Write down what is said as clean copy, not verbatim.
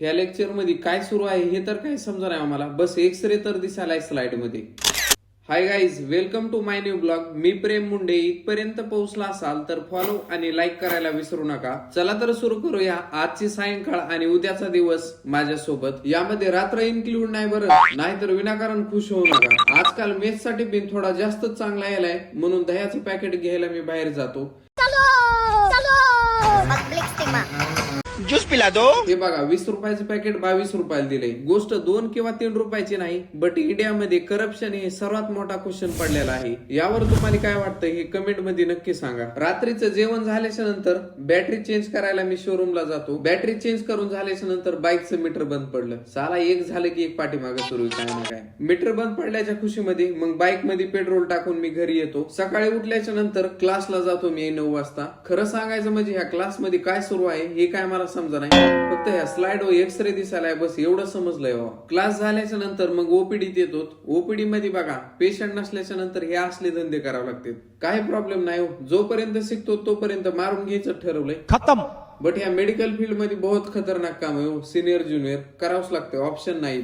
ह्या लेक्चर मध्ये काय सुरू आहे हे तर काही समजा नाही आम्हाला. बस एक्सरे तर दिसायलाय स्लाइड मध्ये. Hi guys, welcome to my new blog. मी प्रेम मुंडे. इथपर्यंत पोहोचला असाल तर फॉलो आणि लाईक करायला विसरू नका. चला तर सुरू करूया आजची सायंकाळ आणि उद्याचा दिवस माझ्यासोबत. यामध्ये रात्र इन्क्लूड नाही बरं, नाहीतर विनाकारण खुश होऊ नका. आजकाल मेस साठी बिन थोडा जास्तच चांगला यायलाय, म्हणून दह्याचं पॅकेट घ्यायला मी बाहेर जातो. ज्यूस पिला दो. हे बघा, 20 रुपयाचं पॅकेट 22 रुपयाला दिले. गोष्ट 2 किंवा 3 रुपयाची नाही, बट इंडियामध्ये करप्शन हे सर्वात मोठा क्वेश्चन पडलेला आहे. यावर तुम्हाला काय वाटतं हे कमेंट मध्ये नक्की सांगा. रात्रीचं जेवण झाल्याच्या नंतर बॅटरी चेंज करायला मी शोरूमला जातो. बॅटरी चेंज करून झाल्याच्या नंतर बाईकचं मीटर बंद पडलं. साला एक झालं की एक पाठीमागे सुरू काय ना काय. मीटर बंद पडल्याच्या खुशीमध्ये मग बाईक मध्ये पेट्रोल टाकून मी घरी येतो. सकाळी उठल्याच्या नंतर क्लासला जातो मी 9 वाजता. खरं सांगायचं म्हणजे ह्या क्लास मध्ये काय सुरू आहे हे काय मला समजा नाही, फक्त ह्या स्लाइड वर एक्सरे दिसायलाय बस एवढं समजलंय. क्लास झाल्याच्या नंतर मग ओपीडीत येतो. ओपीडी मध्ये बघा, पेशंट नसल्याच्या नंतर हे असले धंदे करावे लागतात. काही प्रॉब्लेम नाही, जोपर्यंत शिकतो तोपर्यंत मारून घ्यायचं ठरवलंय. खतम. बट ह्या मेडिकल फील्ड मध्ये बहुत खतरनाक काम आहे. सिनियर ज्युनियर करावंच लागतं, ऑप्शन नाही.